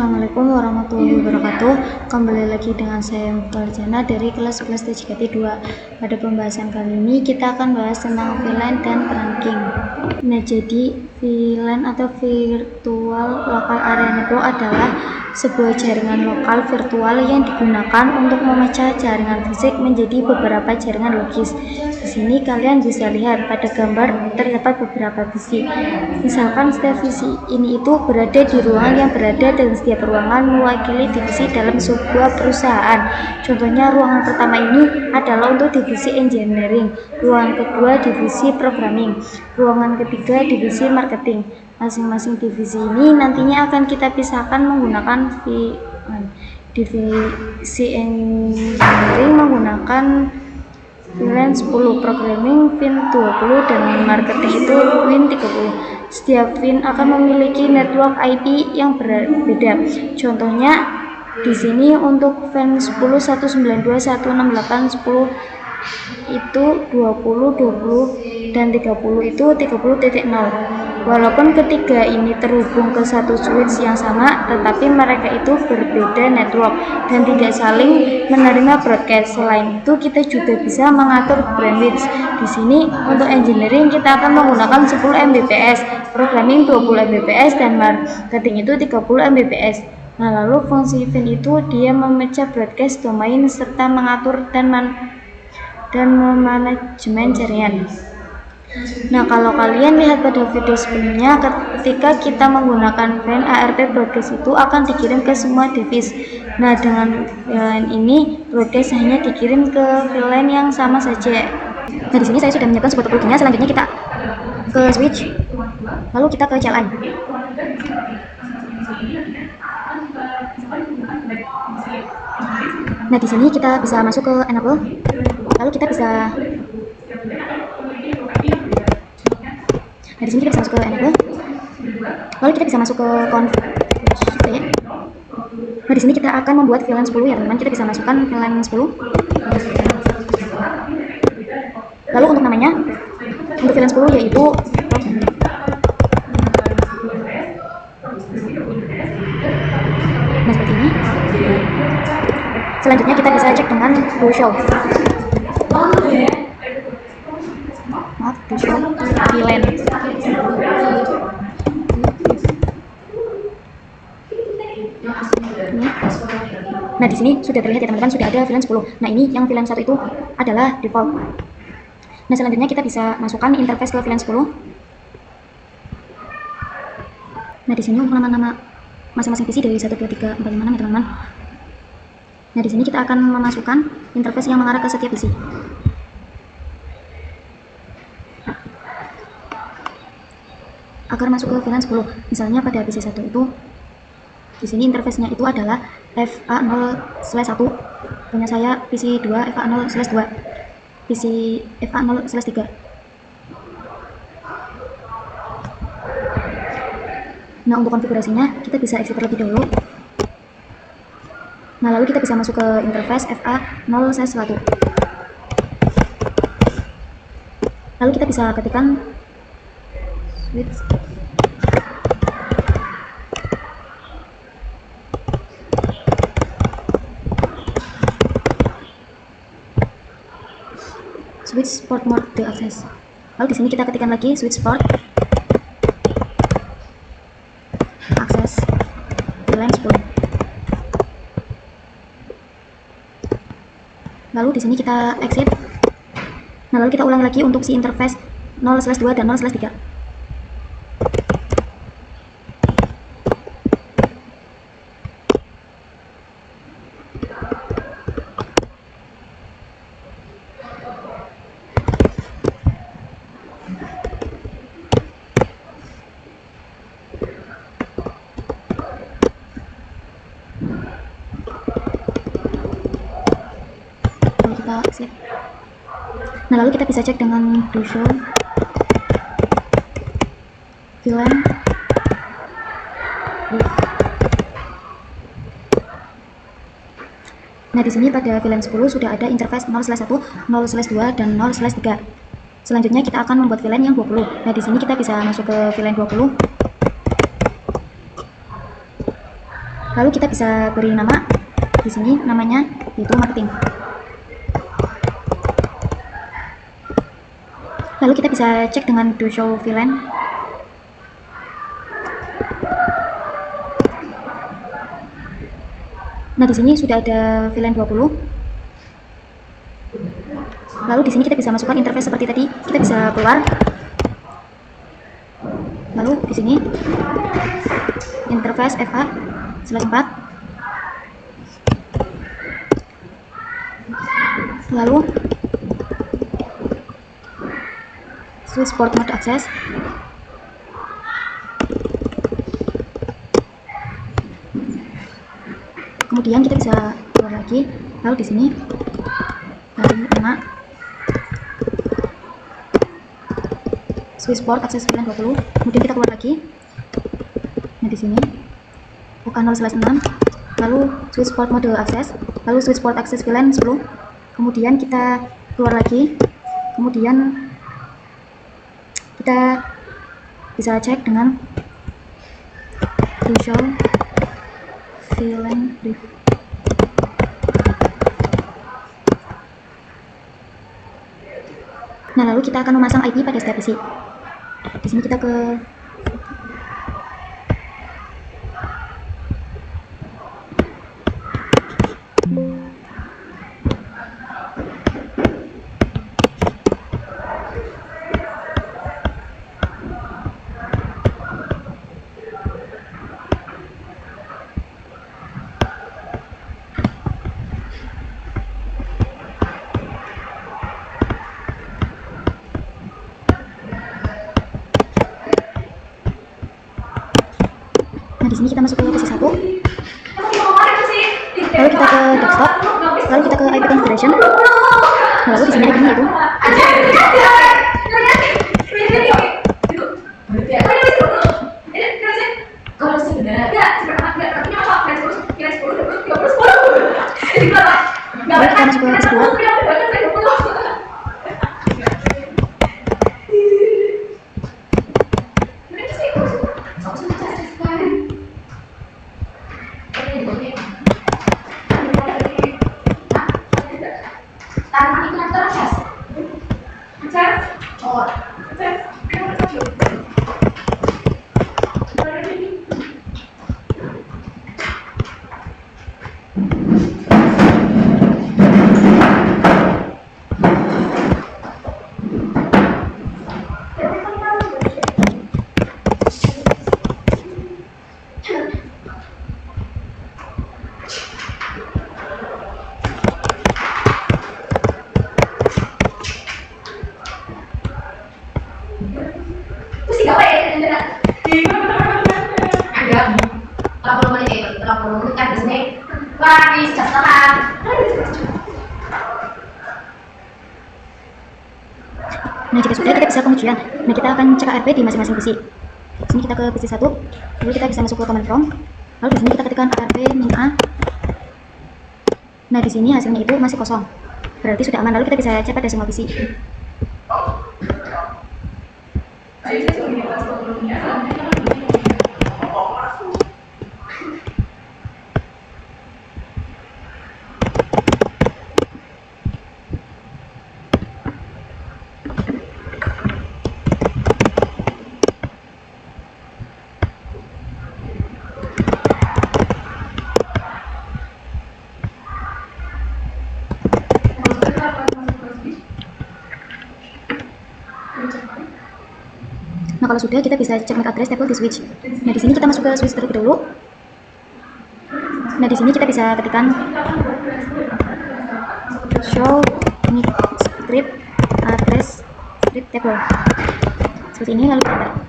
Assalamualaikum warahmatullahi wabarakatuh. Kembali lagi dengan saya Mukarjana dari kelas 11 TJKT 2. Pada pembahasan kali ini kita akan bahas tentang VLAN dan ranking. Nah, jadi VLAN atau Virtual Local Area Network adalah sebuah jaringan lokal virtual yang digunakan untuk memecah jaringan fisik menjadi beberapa jaringan logis. Di sini kalian bisa lihat pada gambar terdapat beberapa visi. Misalkan setiap visi ini itu berada di ruangan yang berada dalam setiap ruangan mewakili divisi dalam sebuah perusahaan. Contohnya ruangan pertama ini adalah untuk divisi engineering, ruangan kedua divisi programming, ruangan ketiga divisi marketing. Masing-masing divisi ini nantinya akan kita pisahkan menggunakan divisi engineering menggunakan VLAN 10, programming VIN 20, dan marketing itu VIN 30. Setiap VIN akan memiliki network IP yang berbeda. Contohnya di sini untuk VIN 10 192.168.10 itu 20 dan 30 itu 30.0. Walaupun ketiga ini terhubung ke satu switch yang sama, tetapi mereka itu berbeda network dan tidak saling menerima broadcast. Selain itu, kita juga bisa mengatur bandwidth. Di sini untuk engineering kita akan menggunakan 10 Mbps, programming 20 Mbps, dan marketing itu 30 Mbps. Nah, lalu fungsi VIN itu dia memecah broadcast domain serta mengatur dan memanajemen jaringan. Nah, kalau kalian lihat pada video sebelumnya, ketika kita menggunakan VLAN, ARP broadcast itu akan dikirim ke semua device. Nah, dengan VLAN ini broadcast hanya dikirim ke VLAN yang sama saja. Nah, di sini saya sudah menyiapkan sebuah topologinya. Selanjutnya kita ke switch, lalu kita ke jalan. Nah, di sini kita bisa masuk ke enable, lalu kita bisa Nah, di sini kita bisa masuk ke enable, lalu kita bisa masuk ke config. Nah, di sini kita akan membuat VLAN 10 ya teman-teman. Kita bisa masukkan VLAN 10. Lalu untuk namanya, untuk VLAN 10 yaitu nah, seperti ini. Selanjutnya kita bisa cek dengan do show. Do show VLAN. Nah, di sini sudah terlihat ya teman-teman, sudah ada VLAN 10. Nah, ini yang VLAN 1 itu adalah default. Nah, selanjutnya kita bisa masukkan interface ke VLAN 10. Nah, di sini untuk nama-nama masing-masing visi dari 1, 2, 3, 4, 5, 6 ya teman-teman. Nah, di sini kita akan memasukkan interface yang mengarah ke setiap visi. Agar masuk ke VLAN 10, misalnya pada visi 1 itu, di sini interface-nya itu adalah FA0/1, punya saya visi 2 FA0/2, visi FA0/3. Nah, untuk konfigurasinya kita bisa exit terlebih dahulu. Nah, lalu kita bisa masuk ke interface FA0/1. Lalu kita bisa ketikkan switch port mode the access. Lalu di sini kita ketikkan lagi switch port akses VLAN 10. Lalu di sini kita exit. Nah, lalu kita ulang lagi untuk si interface 0/2 dan 0/3. Kita exit. Nah, lalu kita bisa cek dengan do show VLAN. Nah, di sini pada VLAN 10 sudah ada interface 0/1, 0/2, dan 0/3. Selanjutnya kita akan membuat VLAN yang 20. Nah, di sini kita bisa masuk ke VLAN 20. Lalu kita bisa beri nama di sini, namanya yaitu marketing. Lalu kita bisa cek dengan do show VLAN. Nah, di sini sudah ada VLAN 20. Lalu di sini kita bisa masukkan interface seperti tadi. Kita bisa keluar. Lalu di sini interface FA/4. Lalu switch port mode access. Kemudian kita bisa keluar lagi. Lalu di sini dari nama switch port access VLAN 20. Kemudian kita keluar lagi. Nah, di sini OK0/6. Lalu switch port mode access. Lalu switch port access VLAN 10. Kemudian kita keluar lagi. Kemudian kita bisa cek dengan show VLAN brief. Nah, lalu kita akan memasang IP pada setiap PC. Di sini kita ke Nah, di sini kita masuk ke PC 1. Lalu kita ke desktop. Lalu kita ke IP configuration. Lalu di sini ada gini itu. Lalu kita masuk ke PC 2. Nah, jika sudah, kita bisa pengujian. Nah, kita akan cek ARP di masing-masing PC. Di sini kita ke PC 1, lalu kita bisa masuk ke command prompt. Lalu di sini kita ketikkan ARP -A. Nah, di sini hasilnya itu masih kosong. Berarti sudah aman. Lalu kita bisa cek pada semua PC. Nah, kalau sudah, kita bisa cek MAC address table di switch. Nah, di sini kita masuk ke switch terlebih dahulu. Nah, di sini kita bisa ketikkan show MAC script address script table seperti ini, lalu kita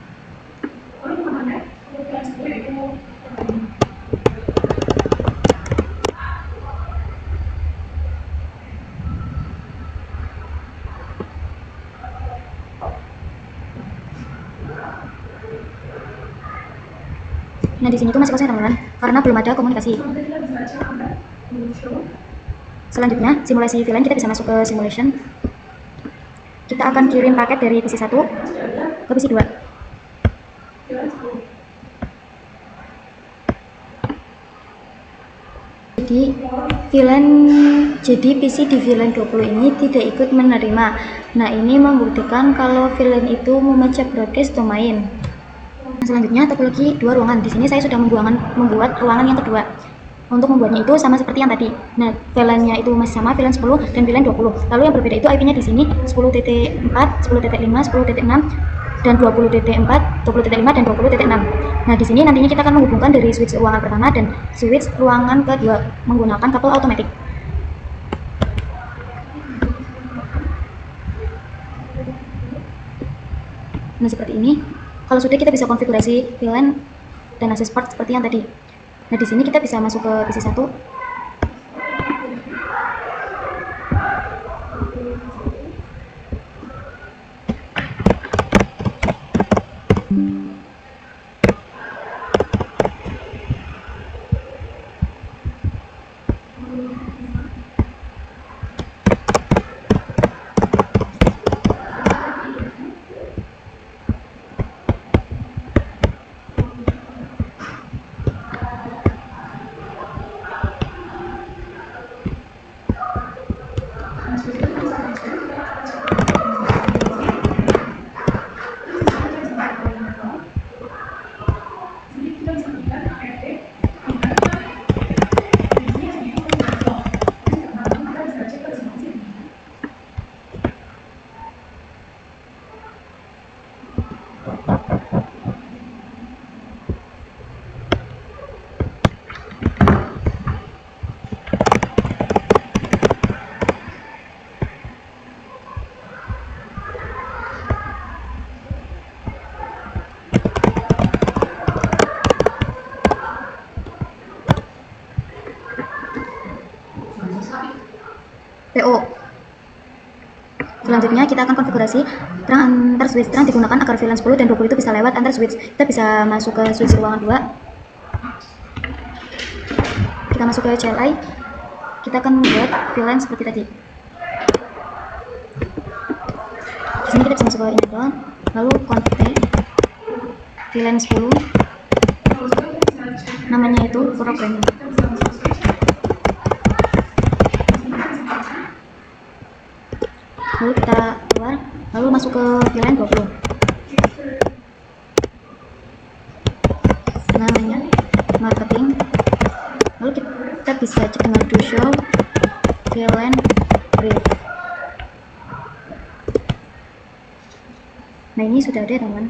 Nah, di sini tuh masih kosong teman-teman, karena belum ada komunikasi. Selanjutnya, simulasi VLAN, kita bisa masuk ke simulation. Kita akan kirim paket dari PC 1 ke PC 2. jadi PC di VLAN 20 ini tidak ikut menerima. Nah, ini membuktikan kalau VLAN itu memecah broadcast domain. Selanjutnya topologi dua ruangan. Di sini saya sudah membuat ruangan yang kedua. Untuk membuatnya itu sama seperti yang tadi. Nah, VLAN-nya itu masih sama, VLAN 10 dan VLAN 20. Lalu yang berbeda itu IP-nya di sini 10.4, 10.5, 10.6 dan 20.4, 20.5 dan 20.6. Nah, di sini nantinya kita akan menghubungkan dari switch ruangan pertama dan switch ruangan kedua menggunakan kabel automatic. Nah, seperti ini. Kalau sudah, kita bisa konfigurasi VLAN dan access port seperti yang tadi. Nah, di sini kita bisa masuk ke PC 1. PO. Selanjutnya kita akan konfigurasi terang antar switch. Terang digunakan agar VLAN 10 dan 20 itu bisa lewat antar switch. Kita bisa masuk ke switch ruangan 2. Kita masuk ke CLI. Kita akan membuat VLAN seperti tadi. Di sini kita bisa masuk ke enable, lalu config VLAN 10. Namanya itu programming. Lalu kita keluar, lalu masuk ke VLAN 20. Namanya marketing. Lalu kita bisa cek dengan do show VLAN brief. Nah, ini sudah ada, teman-teman.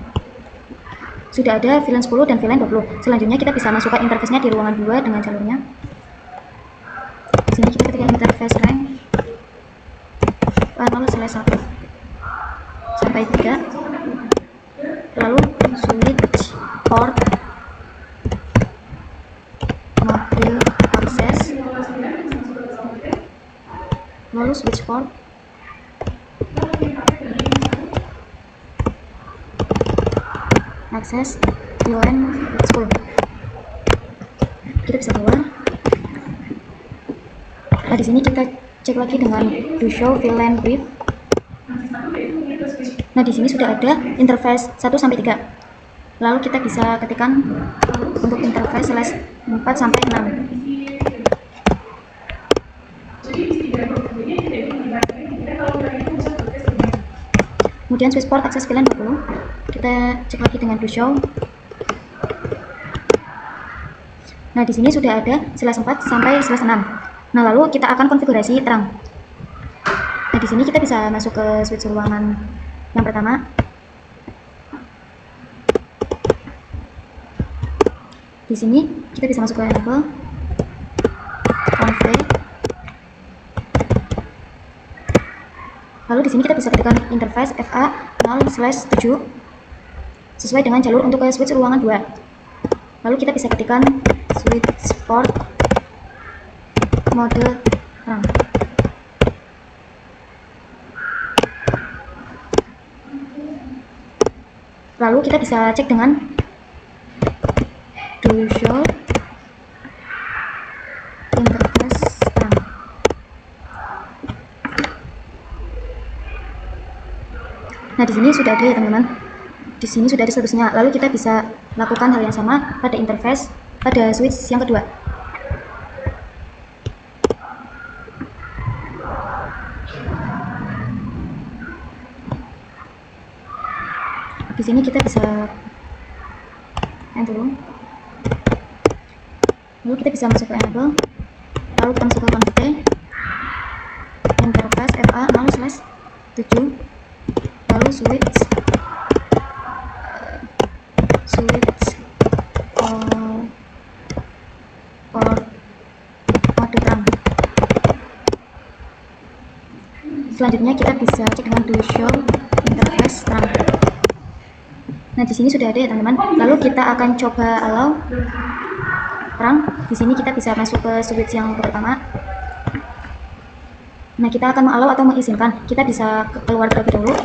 Sudah ada VLAN 10 dan VLAN 20. Selanjutnya kita bisa masukkan interface-nya di ruangan 2 dengan jalurnya. Di sini kita ketikkan interface rank 0/1 sampai 3, lalu switch port model access, lalu switch port access VLAN 10. Kita bisa keluar. Nah, di sini kita cek lagi dengan do show VLAN brief. Nah, di sini sudah ada interface 1 sampai 3. Lalu kita bisa ketikkan untuk interface /4 sampai 6. Kemudian switch port access VLAN 20. Kita cek lagi dengan do show. Nah, di sini sudah ada /4 sampai /6. Nah, lalu kita akan konfigurasi terang. Nah, di sini kita bisa masuk ke switch ruangan yang pertama. Di sini kita bisa masuk ke enable, config. Lalu di sini kita bisa ketikkan interface FA 0/7 sesuai dengan jalur untuk ke switch ruangan 2. Lalu kita bisa ketikkan switch port mode terang. Lalu kita bisa cek dengan do show interface terang. Nah, di sini sudah ada ya, teman-teman. Di sini sudah ada statusnya. Lalu kita bisa lakukan hal yang sama pada interface pada switch yang kedua. Di sini kita bisa enable, lalu kita bisa masuk ke enable, lalu kita masuk ke config, interface FA 0/7, lalu switch mode terang. Selanjutnya kita bisa cek dengan do show interface terang. Nah, di sini sudah ada ya teman-teman. Lalu kita akan coba allow terang. Di sini kita bisa masuk ke switch yang pertama. Nah, kita akan allow atau mengizinkan. Kita bisa keluar terlebih dahulu.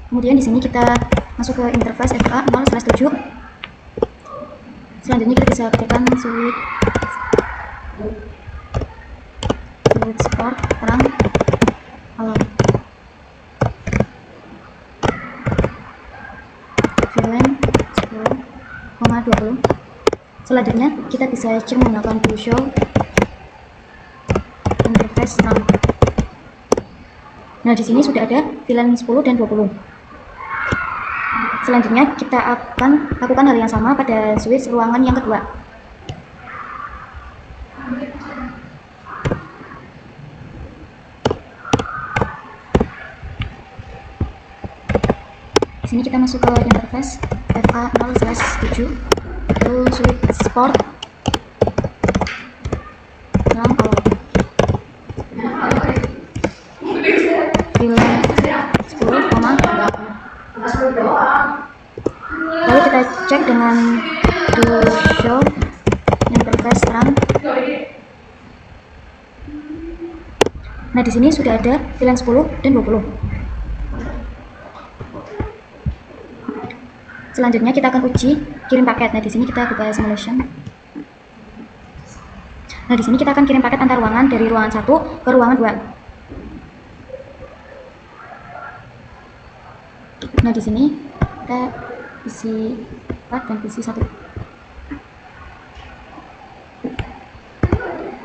Kemudian di sini kita masuk ke interface FA 0/7. Selanjutnya kita bisa ketikkan switch sport terang allow. VLAN 10,20. Selanjutnya kita bisa cek menggunakan do show interface terang. Nah, di sini sudah ada VLAN 10 dan 20. Selanjutnya kita akan lakukan hal yang sama pada switch ruangan yang kedua. Di sini kita masuk ke interface FA 0/7, lalu switch sport terang allow. VLAN 10,20. Lalu kita cek dengan do show interface terang. Nah, di sini sudah ada VLAN 10 dan 20. Selanjutnya kita akan uji kirim paket. Nah, di sini kita buka simulation. Nah, di sini kita akan kirim paket antar ruangan dari ruangan 1 ke ruangan 2. Nah, di sini kita isi 4 dan isi 1.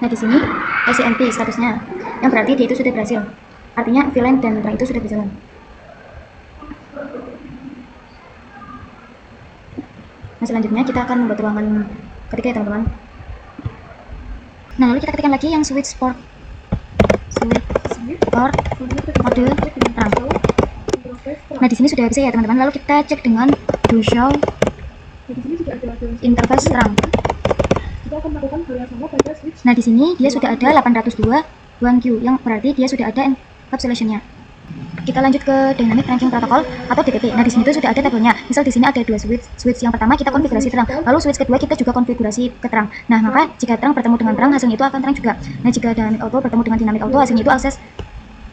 Nah, di sini SCMP statusnya, yang berarti dia itu sudah berhasil. Artinya VLAN dan terang itu sudah berjalan. Nah, selanjutnya kita akan membuat ruangan ketiga ya teman-teman. Nah, lalu kita ketikkan lagi yang switch sport mode terang. Nah, di sini sudah bisa ya teman-teman. Lalu kita cek dengan do show interface terang. Nah, di sini dia sudah ada 802 1Q, yang berarti dia sudah ada encapsulation-nya. Kita lanjut ke Dynamic Ranking Protocol atau DPP. Nah, di sini itu sudah ada tabelnya. Misal di sini ada dua switch yang pertama kita konfigurasi terang, lalu switch kedua kita juga konfigurasi ke terang. Nah, maka jika terang bertemu dengan terang, hasilnya itu akan terang juga. Nah, jika dynamic auto bertemu dengan dynamic auto, hasilnya itu akses.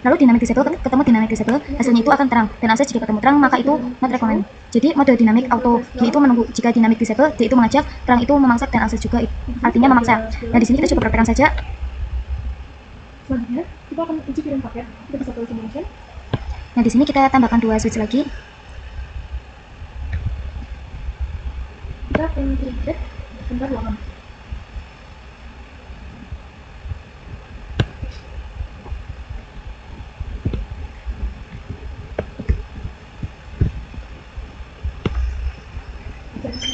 Lalu dynamic disable ketemu dynamic disable, hasilnya itu akan terang. Dan akses jika ketemu terang, maka itu not recommend. Jadi mode dynamic auto D itu menunggu. Jika dynamic disable, D itu mengajak, terang itu memangsa, dan akses juga artinya memaksa. Nah, di sini kita coba praktekkan saja. Selanjutnya kita akan uji kirim paket. Kita bisa pilih simulation. Nah, di sini kita tambahkan dua switch lagi. Kita akan kirim paket antar ruangan.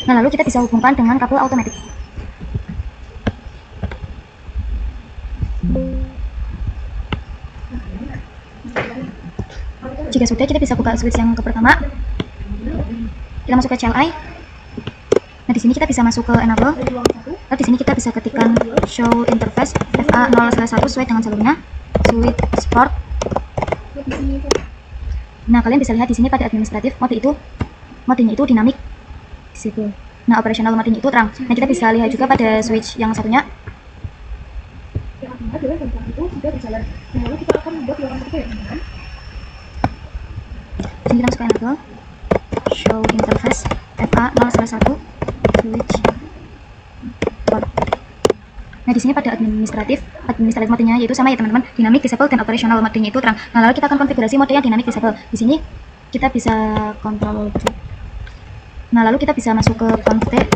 Nah, lalu kita bisa hubungkan dengan kabel automatic. Jika sudah, kita bisa buka switch yang pertama. Kita masuk ke CLI. Nah, di sini kita bisa masuk ke enable. Lalu di sini kita bisa ketikkan show interface FA 0/1 sesuai dengan sebelumnya. Switch sport. Nah, kalian bisa lihat di sini pada administratif modenya itu dynamic disable. Nah, operational modenya itu terang. Nah, kita bisa lihat juga pada switch yang satunya. Yang artinya adalah dan terang itu sudah berjalan. Nah, lalu kita akan membuat ruangan ketiga ya teman-teman. Sini kita masuk ke enable, show interface FA 0/1 switch sport. Nah, di sini pada administratif modenya yaitu sama ya teman-teman, dynamic disable dan operational modenya itu terang. Nah, lalu kita akan konfigurasi mode yang dynamic disable. Di sini kita bisa control. Nah, lalu kita bisa masuk ke config.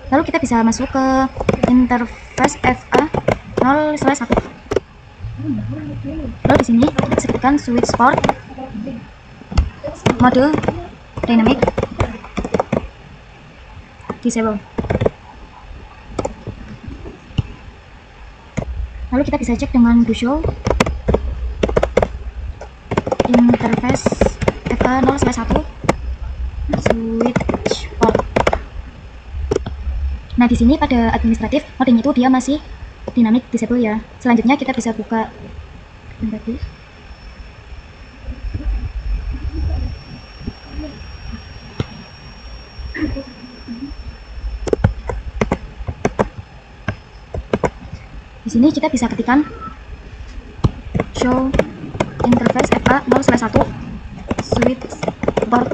Lalu kita bisa masuk ke interface FA 0/1. Lalu di sini kita bisa ketikkan switch sport mode dynamic disable. Lalu kita bisa cek dengan do show interface FA0/1 switch port. Nah, di sini pada administratif modenya itu dia masih dynamic disable ya. Selanjutnya kita bisa buka tadi. Di sini kita bisa ketikkan show interface FA0/1 switch port.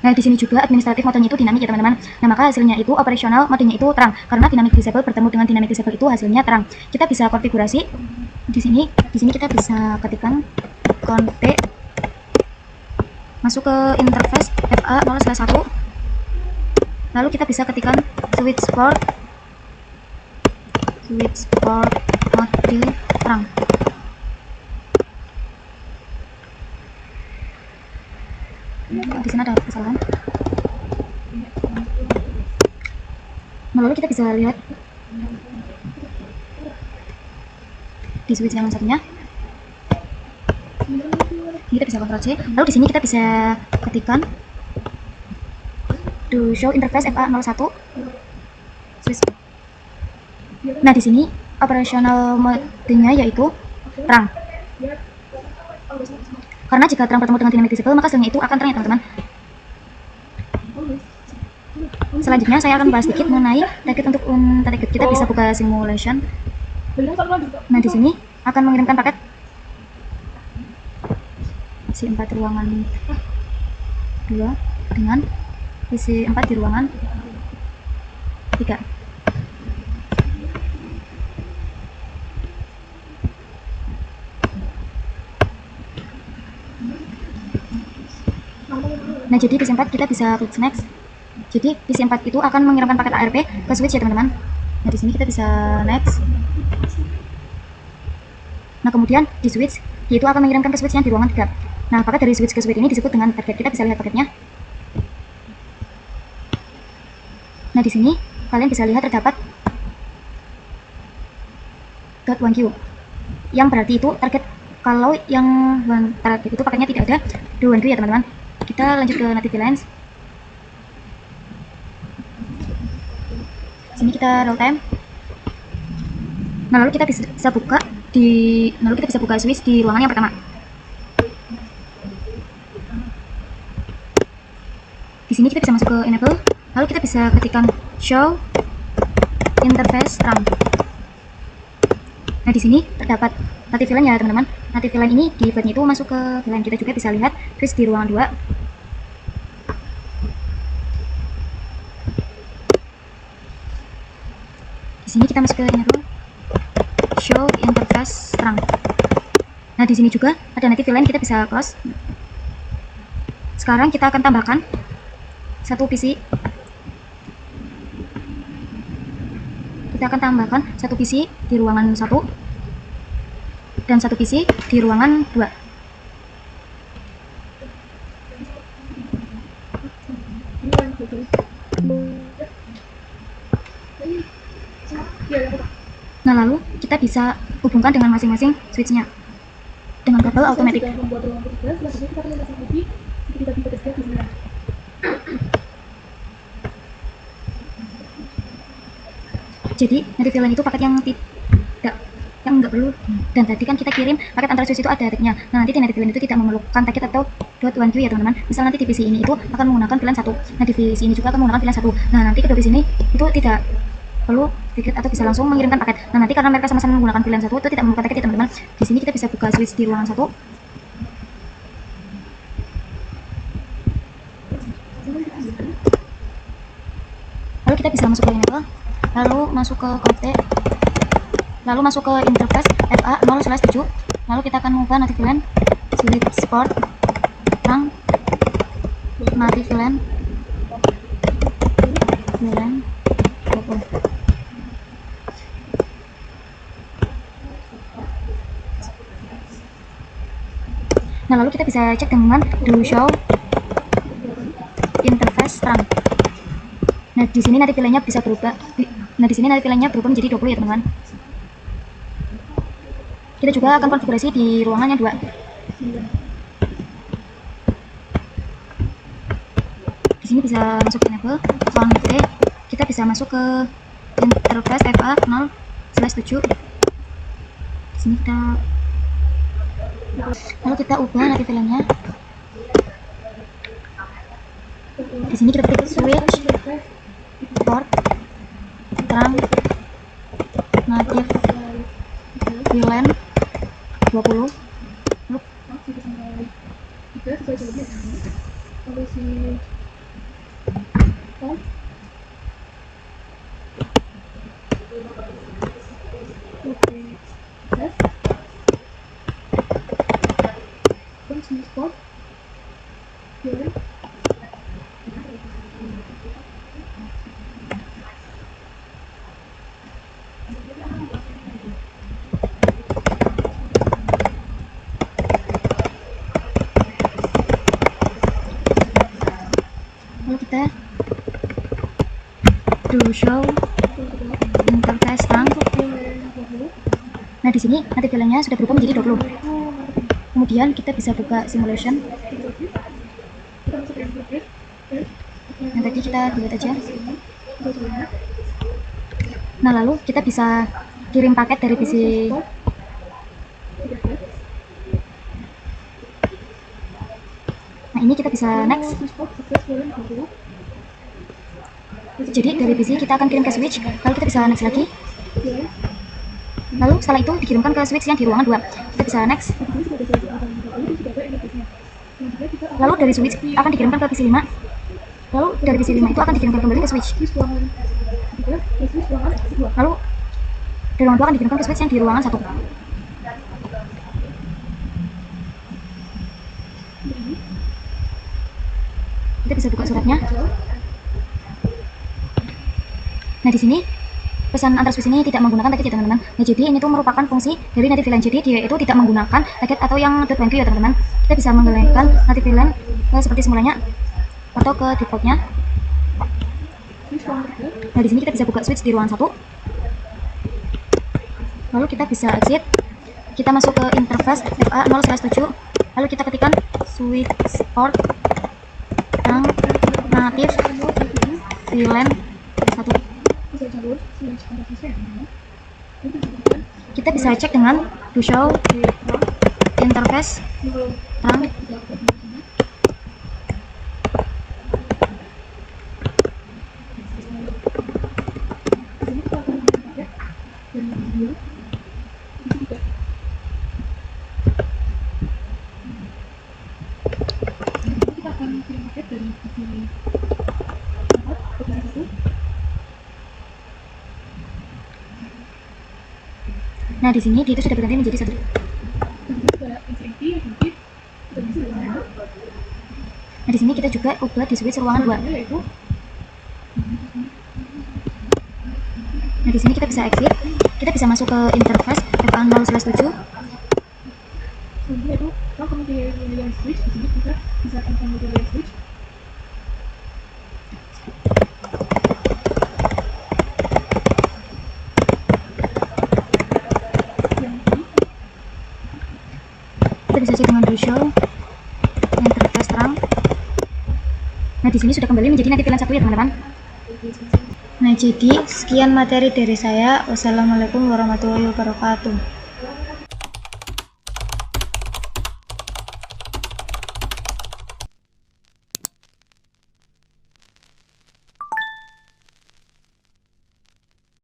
Nah, di sini juga administratif modenya itu dinamik ya teman-teman. Nah, maka hasilnya itu operasional modenya itu terang karena dynamic disable bertemu dengan dynamic disable itu hasilnya terang. Kita bisa konfigurasi di sini kita bisa ketikkan config, masuk ke interface FA0/1, lalu kita bisa ketikkan switch port mode terang. Di sana ada kesalahan. Nah, lalu kita bisa lihat di switch yang satunya. Ini kita bisa Ctrl C. Lalu di sini kita bisa ketikkan do show interface FA01 switch. Nah, di sini operational mode-nya yaitu terang. Karena jika terang bertemu dengan dynamic disable, maka hasilnya itu akan terang ya teman-teman. Selanjutnya saya akan bahas sedikit mengenai target. Untuk target kita bisa buka simulation. Nah, di sini akan mengirimkan paket isi 4 ruangan 2 dengan isi 4 di ruangan 3. Nah, jadi PC 4 kita bisa klik next. Jadi PC 4 itu akan mengirimkan paket ARP ke switch ya teman-teman. Nah, di sini kita bisa next. Nah, kemudian di switch yaitu akan mengirimkan ke switch yang di ruangan 3. Nah, paket dari switch ke switch ini disebut dengan target. Kita bisa lihat paketnya. Nah, di sini kalian bisa lihat terdapat .1Q yang berarti itu target. Kalau yang target itu paketnya tidak ada 1Q ya teman-teman. Kita lanjut ke native lens. Sini kita roll time. Nah, lalu kita bisa buka switch di ruangan yang pertama. Di sini kita bisa masuk ke enable, lalu kita bisa ketikkan show interface terang. Nah, di sini terdapat native VLAN ya teman-teman. Native VLAN ini di eventnya itu masuk ke VLAN. Kita juga bisa lihat switch di ruangan 2. Di sini kita masuk ke enable show interface terang. Nah, di sini juga ada native VLAN, kita bisa close. Sekarang kita akan tambahkan satu PC. Kita akan tambahkan satu PC di ruangan 1 dan satu PC di ruangan 2. Nah, lalu kita bisa hubungkan dengan masing-masing switch-nya dengan kabel automatic. Jadi native VLAN itu paket yang enggak perlu. Dan tadi kan kita kirim paket antar switch itu ada tagnya. Nah, nanti di native VLAN itu tidak memerlukan target atau .1Q ya teman-teman. Misal nanti di PC ini itu akan menggunakan VLAN 1. Nah, di PC ini juga akan menggunakan VLAN 1. Nah, nanti kedua PC ini itu tidak perlu tiket atau bisa langsung mengirimkan paket. Nah, nanti karena mereka sama-sama menggunakan VLAN 1 itu tidak memerlukan paket ya teman-teman. Di sini kita bisa buka switch di ruangan 1. Lalu kita bisa masuk ke enable, lalu masuk ke config, lalu masuk ke interface FA0/7. Lalu kita akan mengubah native VLAN switch port terang native VLAN kita bisa cek dengan do show interface terang. Nah, di sini nanti pilihannya bisa berubah. Nah, di sini nanti pilihannya berubah menjadi 20 ya, teman-teman. Kita juga akan konfigurasi di ruangan yang 2. Di sini bisa masuk enable, Ctrl+T. Kita bisa masuk ke interface FA 0/7. Di sini kita lalu kita ubah nanti pilihannya. Di sini kita ketik switch port terang native VLAN 20. Lalu kita do show interface terang. Nah, di sini nanti pilihannya sudah berubah menjadi 20. Kemudian kita bisa buka simulation. Yang tadi kita delete aja. Nah, lalu kita bisa kirim paket dari PC. Nah, ini kita bisa next. Jadi dari PC kita akan kirim ke switch, lalu kita bisa next lagi. Lalu setelah itu dikirimkan ke switch yang di ruangan 2. Kita bisa next. Lalu dari switch akan dikirimkan ke PC 5. Lalu dari PC 5 itu akan dikirimkan kembali ke switch. Lalu dari ruangan 2 akan dikirimkan ke switch yang di ruangan 1. Kita bisa buka suratnya. Nah, di sini pesan antar switch ini tidak menggunakan target ya, teman-teman. Nah, jadi ini tuh merupakan fungsi dari native VLAN. Jadi dia itu tidak menggunakan target atau yang .enq ya, teman-teman. Kita bisa menggunakan native VLAN seperti semulanya atau ke defaultnya. Nah, di sini kita bisa buka switch di ruangan 1. Lalu kita bisa exit. Kita masuk ke interface FA 0/7. Lalu kita ketikkan switch port yang native VLAN 1. Kita bisa cek dengan do show interface terang. Nah, di sini dia itu sudah berganti menjadi 1. Nah, di sini kita juga ubah di switch ruangan 2. Nah, di sini kita bisa exit. Kita bisa masuk ke interface FA 0/7. Kita bisa cek dengan do show interface terang. Nah, di sini sudah kembali menjadi native VLAN 1 ya, teman-teman. Nah, jadi sekian materi dari saya. Wassalamualaikum warahmatullahi wabarakatuh.